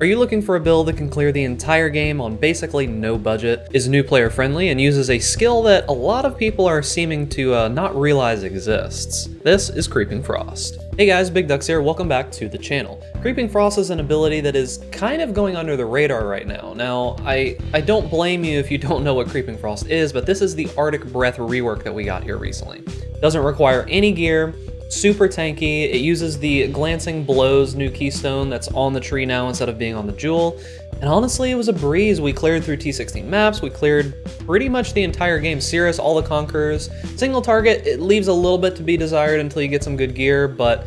Are you looking for a build that can clear the entire game on basically no budget, is new player friendly, and uses a skill that a lot of people are seeming to not realize exists? This is Creeping Frost. Hey guys, Big Ducks here, welcome back to the channel. Creeping Frost is an ability that is kind of going under the radar right now. Now, I don't blame you if you don't know what Creeping Frost is, but this is the Arctic Breath rework that we got here recently. Doesn't require any gear, super tanky. It uses the Glancing Blows new keystone that's on the tree now instead of being on the jewel. And honestly, it was a breeze. We cleared through T16 maps. We cleared pretty much the entire game. Cirrus, all the Conquerors. Single target, it leaves a little bit to be desired until you get some good gear, but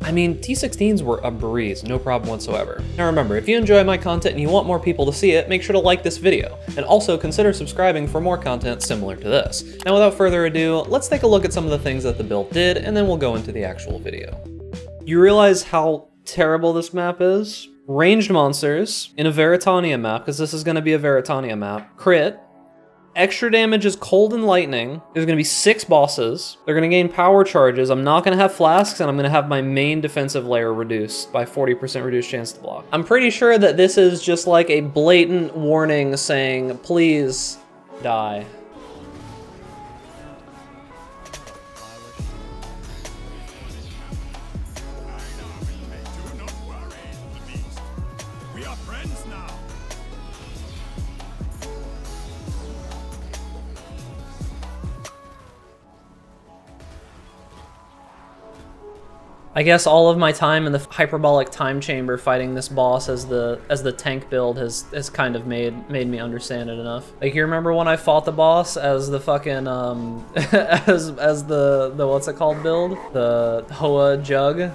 I mean, T16s were a breeze, no problem whatsoever. Now remember, if you enjoy my content and you want more people to see it, make sure to like this video, and also consider subscribing for more content similar to this. Now without further ado, let's take a look at some of the things that the build did, and then we'll go into the actual video. You realize how terrible this map is? Ranged monsters in a Veritania map, because this is going to be a Veritania map. Crit. Extra damage is cold and lightning. There's gonna be 6 bosses. They're gonna gain power charges. I'm not gonna have flasks, and I'm gonna have my main defensive layer reduced by 40% reduced chance to block. I'm pretty sure that this is just like a blatant warning saying, please die. I guess all of my time in the hyperbolic time chamber fighting this boss as the tank build has kind of made me understand it enough. Like, you remember when I fought the boss as the fucking as the what's it called build? The Hoa Jug?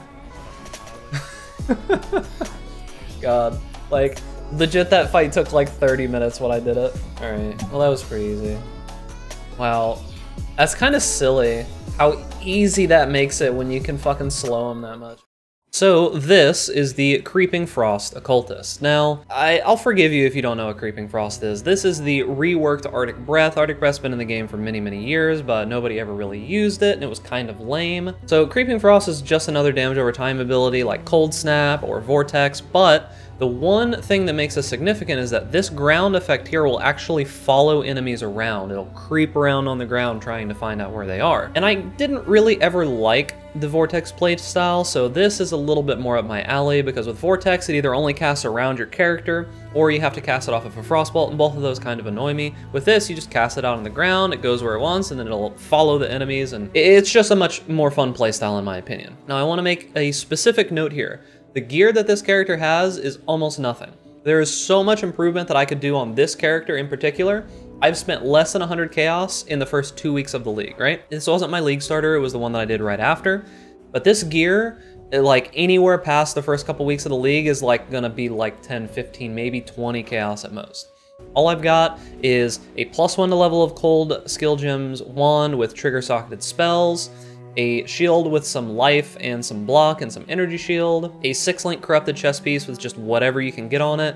God. Like, legit that fight took like 30 minutes when I did it. Alright, well that was pretty easy. Wow. That's kind of silly. How easy that makes it when you can fucking slow them that much. So this is the Creeping Frost Occultist. Now, I'll forgive you if you don't know what Creeping Frost is. This is the reworked Arctic Breath. Arctic Breath's been in the game for many, many years, but nobody ever really used it, and it was kind of lame. So Creeping Frost is just another damage over time ability like Cold Snap or Vortex, but the one thing that makes this significant is that this ground effect here will actually follow enemies around. It'll creep around on the ground trying to find out where they are. And I didn't really ever like the Vortex play style, so this is a little bit more up my alley, because with Vortex it either only casts around your character, or you have to cast it off of a Frostbolt, and both of those kind of annoy me. With this, you just cast it out on the ground, it goes where it wants, and then it'll follow the enemies, and it's just a much more fun playstyle in my opinion. Now I want to make a specific note here. The gear that this character has is almost nothing. There is so much improvement that I could do on this character in particular. I've spent less than 100 chaos in the first 2 weeks of the league, right? This wasn't my league starter, it was the one that I did right after. But this gear, like anywhere past the first couple weeks of the league, is like gonna be like 10, 15, maybe 20 chaos at most. All I've got is a +1 to level of cold skill gems, wand with trigger socketed spells, a shield with some life and some block and some energy shield, a 6-link corrupted chest piece with just whatever you can get on it,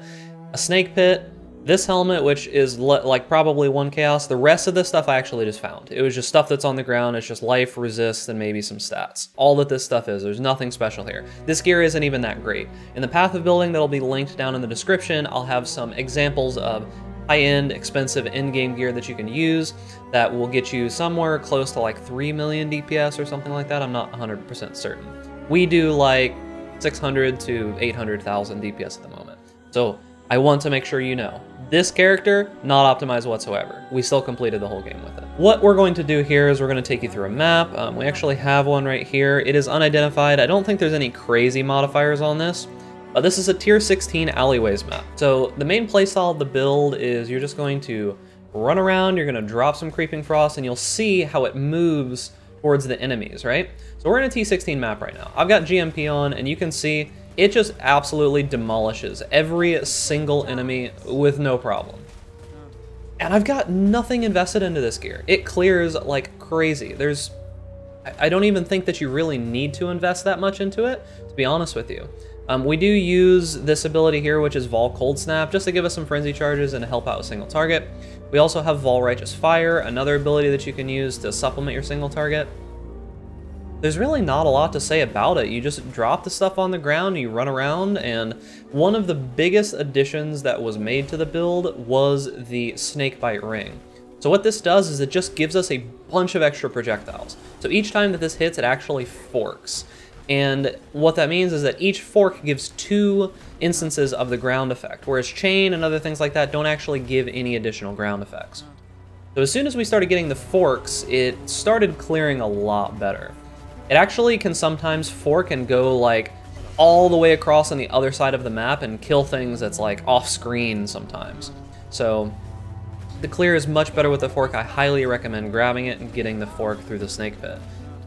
a snake pit, this helmet, which is like probably 1 chaos. The rest of this stuff I actually just found. It was just stuff that's on the ground. It's just life, resist, and maybe some stats. All that this stuff is. There's nothing special here. This gear isn't even that great. In the path of building that'll be linked down in the description, I'll have some examples of high-end, expensive in-game gear that you can use that will get you somewhere close to like 3 million DPS or something like that. I'm not 100% certain. We do like 600 to 800,000 DPS at the moment. So I want to make sure you know. This character, not optimized whatsoever. We still completed the whole game with it. What we're going to do here is we're going to take you through a map. We actually have one right here. It is unidentified. I don't think there's any crazy modifiers on this. This is a tier 16 alleyways map. So the main playstyle of the build is you're just going to run around, you're gonna drop some Creeping Frost, and you'll see how it moves towards the enemies, right? So we're in a T16 map right now. I've got GMP on, and you can see it just absolutely demolishes every single enemy with no problem. And I've got nothing invested into this gear. It clears like crazy. I don't even think that you really need to invest that much into it, to be honest with you. We do use this ability here, which is Vol Cold Snap, just to give us some frenzy charges and to help out a single target. We also have Vol Righteous Fire, another ability that you can use to supplement your single target. there's really not a lot to say about it. You just drop the stuff on the ground, you run around, and one of the biggest additions that was made to the build was the snakebite ring. So what this does is it just gives us a bunch of extra projectiles. So each time that this hits, it actually forks. And what that means is that each fork gives 2 instances of the ground effect, whereas chain and other things like that don't actually give any additional ground effects. So as soon as we started getting the forks, it started clearing a lot better. It actually can sometimes fork and go like all the way across on the other side of the map and kill things that's like off screen sometimes. So the clear is much better with the fork. I highly recommend grabbing it and getting the fork through the snake pit.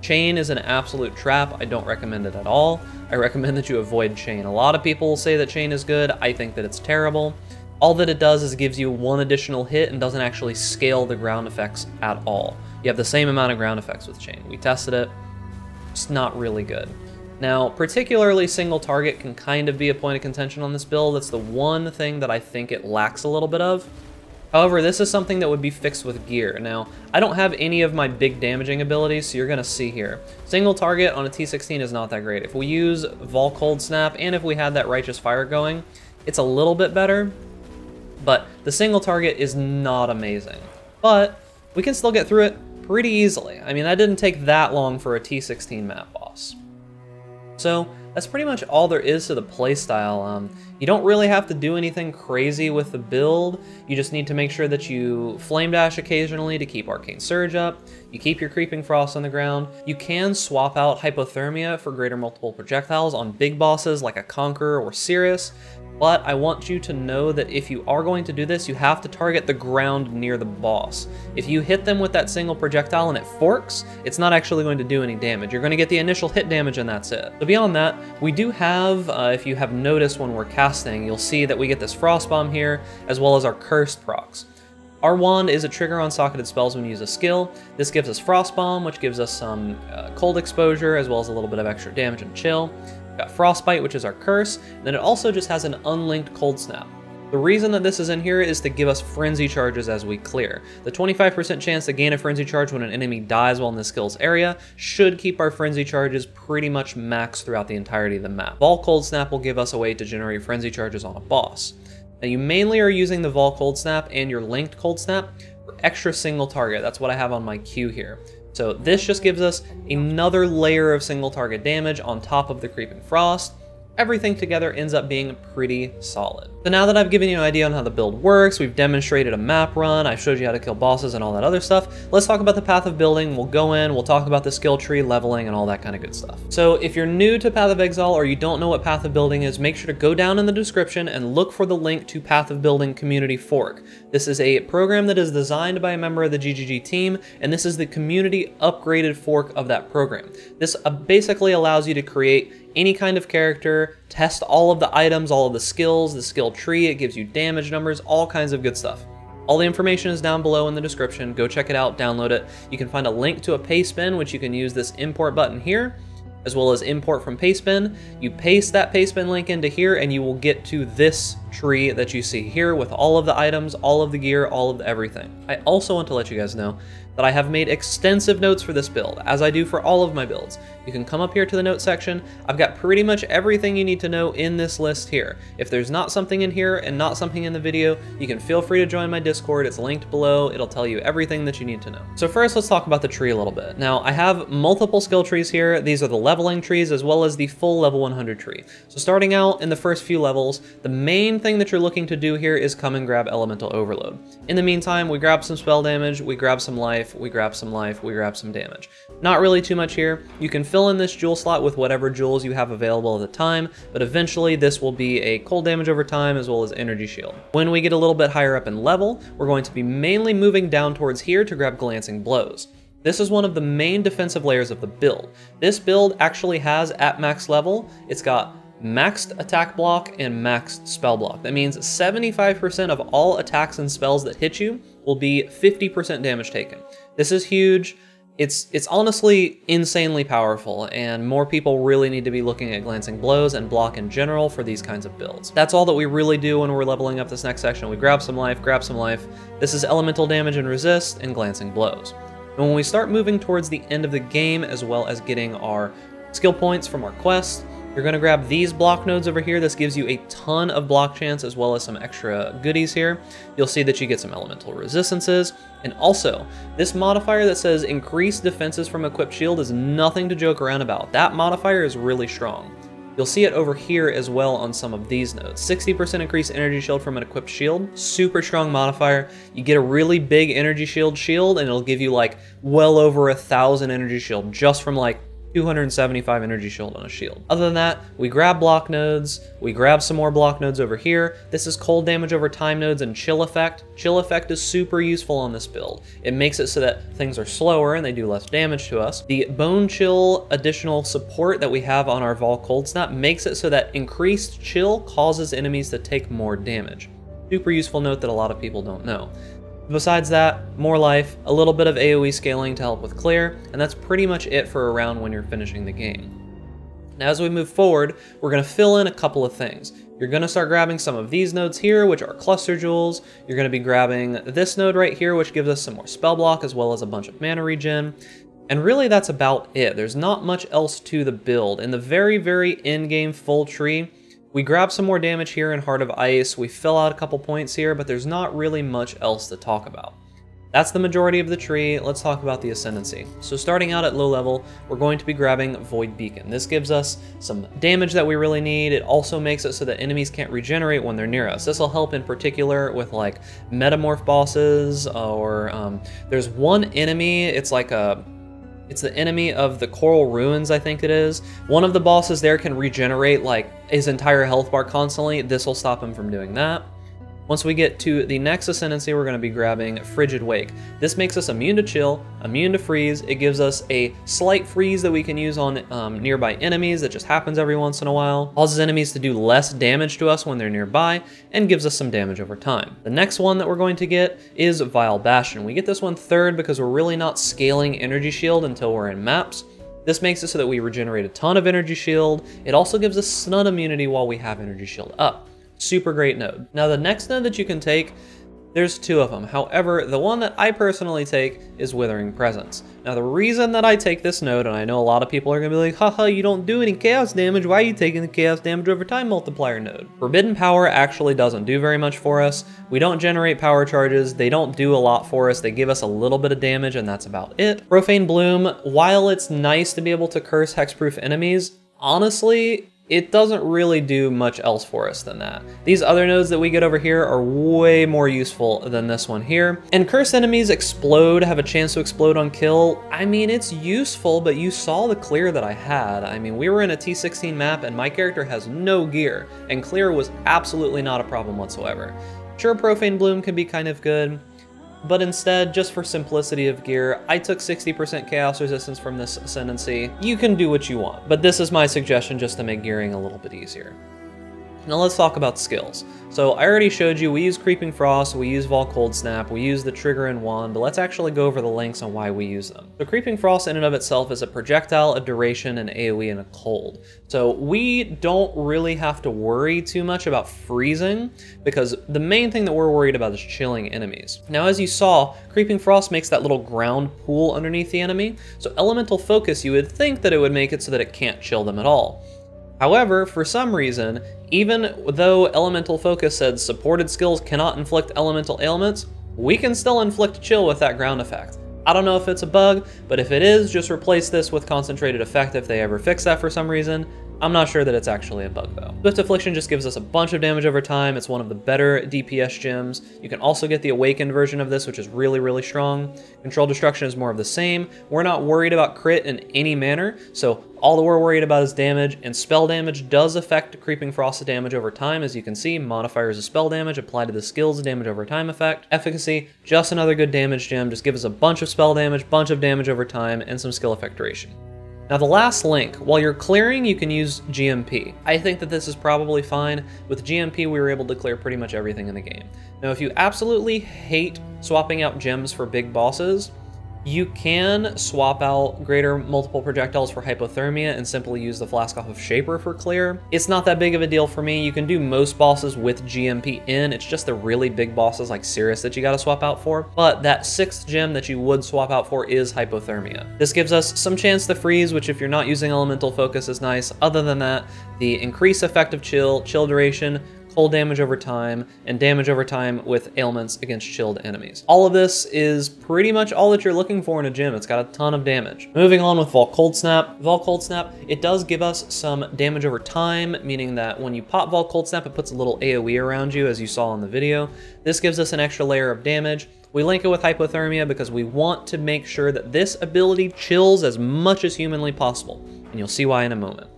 Chain is an absolute trap. I don't recommend it at all. I recommend that you avoid chain. A lot of people say that chain is good. I think that it's terrible. All that it does is gives you 1 additional hit and doesn't actually scale the ground effects at all. You have the same amount of ground effects with chain. We tested it. It's not really good. Now, particularly single target can kind of be a point of contention on this build. That's the one thing that I think it lacks a little bit of. However, this is something that would be fixed with gear. Now, I don't have any of my big damaging abilities, so you're gonna see here. Single target on a T16 is not that great. If we use Vol Cold Snap, and if we had that Righteous Fire going, it's a little bit better, but the single target is not amazing. But we can still get through it pretty easily. I mean, that didn't take that long for a T16 map boss. So that's pretty much all there is to the playstyle. You don't really have to do anything crazy with the build. You just need to make sure that you Flame Dash occasionally to keep Arcane Surge up. You keep your Creeping Frost on the ground. You can swap out Hypothermia for greater multiple projectiles on big bosses like a Conqueror or Cirrus. But I want you to know that if you are going to do this, you have to target the ground near the boss. If you hit them with that single projectile and it forks, it's not actually going to do any damage. You're going to get the initial hit damage and that's it. So beyond that, we do have, if you have noticed when we're casting, you'll see that we get this Frost Bomb here, as well as our Cursed procs. Our wand is a trigger on socketed spells when you use a skill. This gives us Frost Bomb, which gives us some cold exposure, as well as a little bit of extra damage and chill. We've got Frostbite, which is our curse, and then it also just has an unlinked Cold Snap. The reason that this is in here is to give us Frenzy charges as we clear. The 25% chance to gain a Frenzy charge when an enemy dies while in the skill's area should keep our Frenzy charges pretty much maxed throughout the entirety of the map. Vol Cold Snap will give us a way to generate Frenzy charges on a boss. Now you mainly are using the Vol Cold Snap and your linked Cold Snap for extra single target. That's what I have on my queue here. So this just gives us another layer of single target damage on top of the Creeping Frost. Everything together ends up being pretty solid. So now that I've given you an idea on how the build works, we've demonstrated a map run, I showed you how to kill bosses and all that other stuff, let's talk about the path of building. We'll go in, we'll talk about the skill tree, leveling, and all that kind of good stuff. So if you're new to Path of Exile or you don't know what Path of Building is, make sure to go down in the description and look for the link to Path of Building Community Fork. This is a program that is designed by a member of the GGG team, and this is the community upgraded fork of that program. This basically allows you to create any kind of character, test all of the items, all of the skills, the skill tree, it gives you damage numbers, all kinds of good stuff. All the information is down below in the description. Go check it out, download it. You can find a link to a Pastebin, which you can use this import button here, as well as import from Pastebin. You paste that Pastebin link into here and you will get to this tree that you see here with all of the items, all of the gear, all of the everything. I also want to let you guys know that I have made extensive notes for this build, as I do for all of my builds. You can come up here to the notes section. I've got pretty much everything you need to know in this list here. If there's not something in here and not something in the video, you can feel free to join my Discord. It's linked below. It'll tell you everything that you need to know. So first, let's talk about the tree a little bit. Now, I have multiple skill trees here. These are the leveling trees as well as the full level 100 tree. So starting out in the first few levels, the main thing that you're looking to do here is come and grab Elemental Overload. In the meantime, we grab some spell damage, we grab some life, we grab some life, we grab some damage. Not really too much here. You can fill in this jewel slot with whatever jewels you have available at the time, but eventually this will be a cold damage over time as well as energy shield. When we get a little bit higher up in level, we're going to be mainly moving down towards here to grab Glancing Blows. This is one of the main defensive layers of the build. This build actually has, at max level, it's got maxed attack block and maxed spell block. That means 75% of all attacks and spells that hit you will be 50% damage taken. This is huge. It's honestly insanely powerful, and more people really need to be looking at Glancing Blows and block in general for these kinds of builds. That's all that we really do when we're leveling up this next section. We grab some life, grab some life. This is elemental damage and resist and Glancing Blows. And when we start moving towards the end of the game, as well as getting our skill points from our quest, you're going to grab these block nodes over here. This gives you a ton of block chance as well as some extra goodies here. You'll see that you get some elemental resistances. And also, this modifier that says increase defenses from equipped shield is nothing to joke around about. That modifier is really strong. You'll see it over here as well on some of these nodes. 60% increased energy shield from an equipped shield. Super strong modifier. You get a really big energy shield and it'll give you like well over 1,000 energy shield just from like 275 energy shield on a shield. Other than that, we grab block nodes, we grab some more block nodes over here. This is cold damage over time nodes and chill effect. Chill effect is super useful on this build. It makes it so that things are slower and they do less damage to us. The bone chill additional support that we have on our Vol Cold Snap makes it so that increased chill causes enemies to take more damage. Super useful note that a lot of people don't know. Besides that, more life, a little bit of AoE scaling to help with clear, and that's pretty much it for a round when you're finishing the game. Now as we move forward, we're going to fill in a couple of things. You're going to start grabbing some of these nodes here, which are cluster jewels. You're going to be grabbing this node right here, which gives us some more spell block as well as a bunch of mana regen. And really that's about it. There's not much else to the build. In the very, very end-game full tree, we grab some more damage here in Heart of Ice, we fill out a couple points here, but there's not really much else to talk about. That's the majority of the tree. Let's talk about the Ascendancy. So starting out at low level, we're going to be grabbing Void Beacon. This gives us some damage that we really need. It also makes it so that enemies can't regenerate when they're near us. This will help in particular with like metamorph bosses, or there's one enemy, it's the enemy of the Coral Ruins, I think it is. One of the bosses there can regenerate like his entire health bar constantly. This will stop him from doing that. Once we get to the next Ascendancy, we're going to be grabbing Frigid Wake. This makes us immune to chill, immune to freeze. It gives us a slight freeze that we can use on nearby enemies. That just happens every once in a while. Causes enemies to do less damage to us when they're nearby, and gives us some damage over time. The next one that we're going to get is Vile Bastion. We get this one third because we're really not scaling energy shield until we're in maps. This makes it so that we regenerate a ton of energy shield. It also gives us stun immunity while we have energy shield up. Super great node. Now the next node that you can take, there's two of them. However, the one that I personally take is Withering Presence. Now the reason that I take this node, and I know a lot of people are gonna be like, haha, you don't do any chaos damage, why are you taking the chaos damage over time multiplier node? Forbidden Power actually doesn't do very much for us. We don't generate power charges, they don't do a lot for us, they give us a little bit of damage and that's about it. Profane Bloom, while it's nice to be able to curse hexproof enemies, honestly, it doesn't really do much else for us than that. These other nodes that we get over here are way more useful than this one here. And cursed enemies explode, have a chance to explode on kill. I mean, it's useful, but you saw the clear that I had. I mean, we were in a T16 map and my character has no gear, and clear was absolutely not a problem whatsoever. Sure, Profane Bloom can be kind of good, but instead, just for simplicity of gear, I took 60% chaos resistance from this Ascendancy. You can do what you want, but this is my suggestion just to make gearing a little bit easier. Now let's talk about skills. So I already showed you we use Creeping Frost, we use Vol Cold Snap, we use the Trigger and Wand, but let's actually go over the links on why we use them. So Creeping Frost in and of itself is a projectile, a duration, an AoE, and a cold. So we don't really have to worry too much about freezing because the main thing that we're worried about is chilling enemies. Now as you saw, Creeping Frost makes that little ground pool underneath the enemy, so Elemental Focus you would think that it would make it so that it can't chill them at all. However, for some reason, even though Elemental Focus said supported skills cannot inflict elemental ailments, we can still inflict chill with that ground effect. I don't know if it's a bug, but if it is, just replace this with Concentrated Effect if they ever fix that for some reason. I'm not sure that it's actually a bug though. Swift Affliction just gives us a bunch of damage over time. It's one of the better DPS gems. You can also get the Awakened version of this, which is really, really strong. Control Destruction is more of the same. We're not worried about crit in any manner, so all that we're worried about is damage, and spell damage does affect Creeping Frost's damage over time. As you can see, modifiers of spell damage apply to the skill's damage over time effect. Efficacy, just another good damage gem. Just give us a bunch of spell damage, bunch of damage over time, and some skill effect duration. Now the last link, while you're clearing, you can use GMP. I think that this is probably fine. With GMP, we were able to clear pretty much everything in the game. Now if you absolutely hate swapping out gems for big bosses, You can swap out greater multiple projectiles for hypothermia and simply use the flask off of Shaper for clear. It's not that big of a deal for me. You can do most bosses with GMP in. It's just the really big bosses like Cirrus that you gotta swap out for. But that 6th gem that you would swap out for is hypothermia. This gives us some chance to freeze, which if you're not using elemental focus is nice. Other than that, the increased effective chill duration, cold damage over time, and damage over time with ailments against chilled enemies. All of this is pretty much all that you're looking for in a gym. It's got a ton of damage. Moving on with Vol Cold Snap. Vol Cold Snap, it does give us some damage over time, meaning that when you pop Vol Cold Snap, it puts a little AoE around you, as you saw in the video. This gives us an extra layer of damage. We link it with hypothermia because we want to make sure that this ability chills as much as humanly possible, and you'll see why in a moment.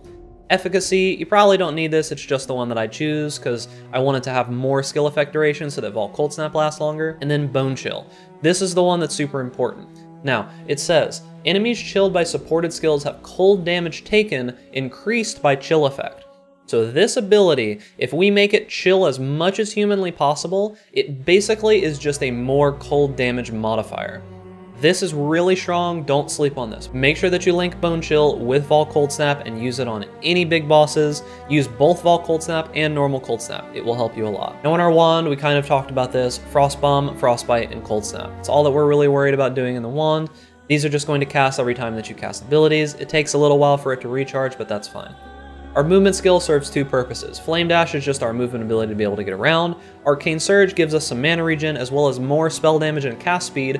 Efficacy, you probably don't need this, it's just the one that I choose because I wanted to have more skill effect duration so that Vol Cold Snap lasts longer. And then Bone Chill. This is the one that's super important. Now, it says, enemies chilled by supported skills have cold damage taken increased by chill effect. So this ability, if we make it chill as much as humanly possible, it basically is just a more cold damage modifier. This is really strong, don't sleep on this. Make sure that you link Bone Chill with Vol Cold Snap and use it on any big bosses. Use both Vol Cold Snap and normal Cold Snap. It will help you a lot. Now in our wand, we kind of talked about this, Frost Bomb, Frostbite, and Cold Snap. It's all that we're really worried about doing in the wand. These are just going to cast every time that you cast abilities. It takes a little while for it to recharge, but that's fine. Our movement skill serves two purposes. Flame Dash is just our movement ability to be able to get around. Arcane Surge gives us some mana regen as well as more spell damage and cast speed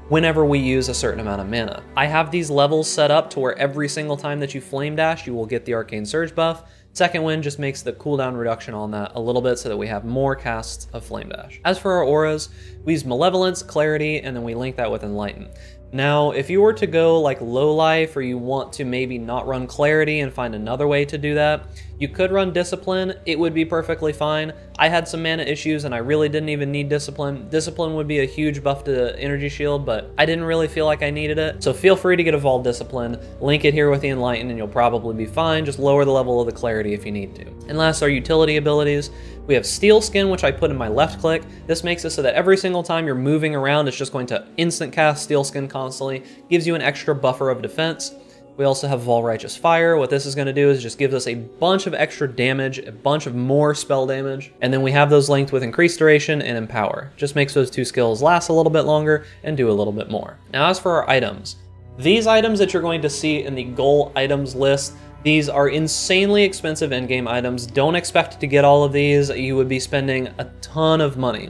whenever we use a certain amount of mana. I have these levels set up to where every single time that you Flame Dash, you will get the Arcane Surge buff. Second Wind just makes the cooldown reduction on that a little bit so that we have more casts of Flame Dash. As for our auras, we use Malevolence, Clarity, and then we link that with Enlighten. Now, if you were to go like low life or you want to maybe not run Clarity and find another way to do that, you could run Discipline. It would be perfectly fine. I had some mana issues and I really didn't even need Discipline. Discipline would be a huge buff to Energy Shield, but I didn't really feel like I needed it. So feel free to get a Vol Discipline, link it here with the Enlighten and you'll probably be fine. Just lower the level of the Clarity if you need to. And last, our utility abilities. We have Steel Skin, which I put in my left click. This makes it so that every single time you're moving around, it's just going to instant cast Steel Skin constantly. Gives you an extra buffer of defense. We also have Vol Righteous Fire. What this is going to do is just gives us a bunch of extra damage, a bunch of more spell damage. And then we have those linked with Increased Duration and Empower. Just makes those two skills last a little bit longer and do a little bit more. Now as for our items, these items that you're going to see in the goal items list, these are insanely expensive in-game items. Don't expect to get all of these. You would be spending a ton of money.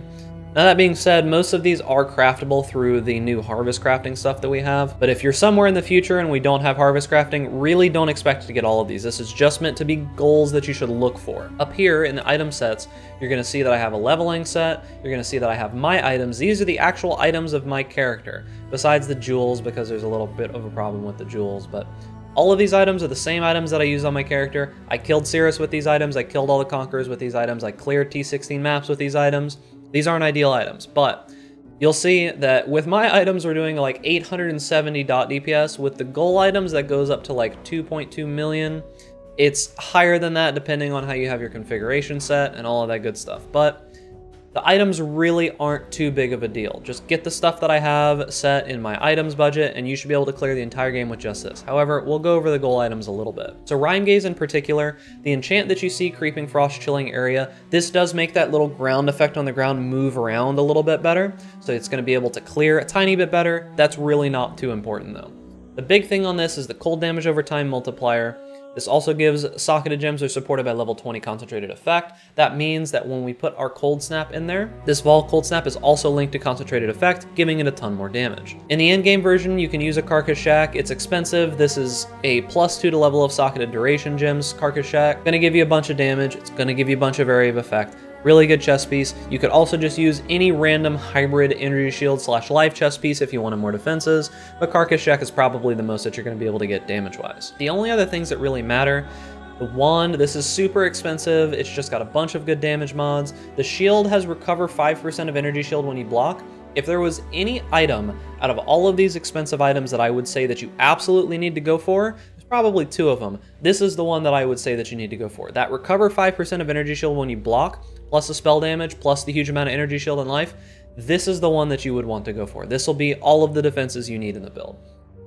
Now that being said, most of these are craftable through the new harvest crafting stuff that we have. But if you're somewhere in the future and we don't have harvest crafting, really don't expect to get all of these. This is just meant to be goals that you should look for. Up here in the item sets, you're gonna see that I have a leveling set. You're gonna see that I have my items. These are the actual items of my character, besides the jewels, because there's a little bit of a problem with the jewels. But all of these items are the same items that I use on my character. I killed Cirrus with these items. I killed all the Conquerors with these items. I cleared T16 maps with these items. These aren't ideal items, but you'll see that with my items, we're doing like 870 dot DPS. With the goal items, that goes up to like 2.2 million. It's higher than that depending on how you have your configuration set and all of that good stuff. But the items really aren't too big of a deal. Just get the stuff that I have set in my items budget and you should be able to clear the entire game with just this. However, we'll go over the goal items a little bit. So Rime Gaze in particular, the enchant that you see, Creeping Frost Chilling Area, this does make that little ground effect on the ground move around a little bit better. So it's gonna be able to clear a tiny bit better. That's really not too important though. The big thing on this is the cold damage over time multiplier. This also gives socketed gems are supported by level 20 concentrated effect. That means that when we put our cold snap in there, this Vol Cold Snap is also linked to concentrated effect, giving it a ton more damage. In the in-game version, you can use a Carcass Shack. It's expensive. This is a +2 to level of socketed duration gems. Carcass Shack, gonna give you a bunch of damage. It's gonna give you a bunch of area of effect. Really good chest piece. You could also just use any random hybrid energy shield / life chest piece if you wanted more defenses, but Carcass Shack is probably the most that you're going to be able to get damage-wise. The only other things that really matter, the wand, this is super expensive. It's just got a bunch of good damage mods. The shield has recover 5% of energy shield when you block. If there was any item out of all of these expensive items that I would say that you absolutely need to go for, probably two of them. This is the one that I would say that you need to go for. That recover 5% of energy shield when you block, plus the spell damage, plus the huge amount of energy shield and life. this is the one that you would want to go for. This will be all of the defenses you need in the build.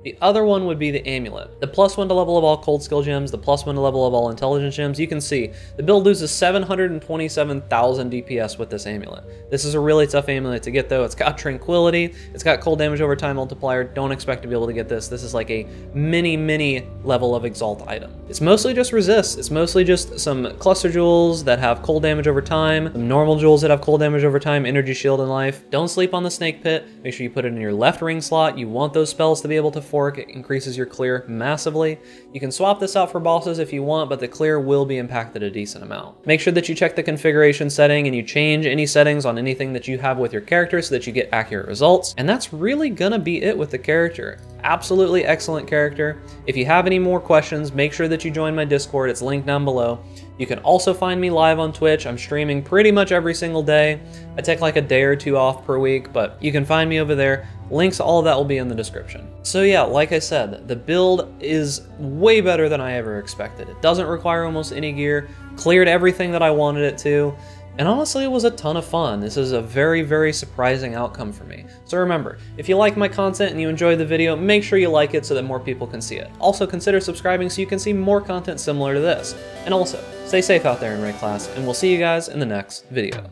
The other one would be the amulet. The +1 to level of all cold skill gems, the +1 to level of all intelligence gems. You can see the build loses 727,000 DPS with this amulet. This is a really tough amulet to get though. It's got tranquility, it's got cold damage over time multiplier. Don't expect to be able to get this. This is like a mini level of exalt item. It's mostly just resist. It's mostly just some cluster jewels that have cold damage over time, some normal jewels that have cold damage over time, energy shield and life. Don't sleep on the snake pit. Make sure you put it in your left ring slot. You want those spells to be able to fork. It increases your clear massively. You can swap this out for bosses if you want, but the clear will be impacted a decent amount. Make sure that you check the configuration setting and you change any settings on anything that you have with your character so that you get accurate results. And that's really gonna be it with the character. Absolutely excellent character. If you have any more questions, make sure that you join my Discord. It's linked down below. You can also find me live on Twitch. I'm streaming pretty much every single day. I take like a day or two off per week, but you can find me over there. Links, all of that will be in the description. So yeah, like I said, the build is way better than I ever expected. It doesn't require almost any gear, cleared everything that I wanted it to, and honestly, it was a ton of fun. This is a very surprising outcome for me. So remember, if you like my content and you enjoy the video, make sure you like it so that more people can see it. Also, consider subscribing so you can see more content similar to this. And also, stay safe out there in raid class, and we'll see you guys in the next video.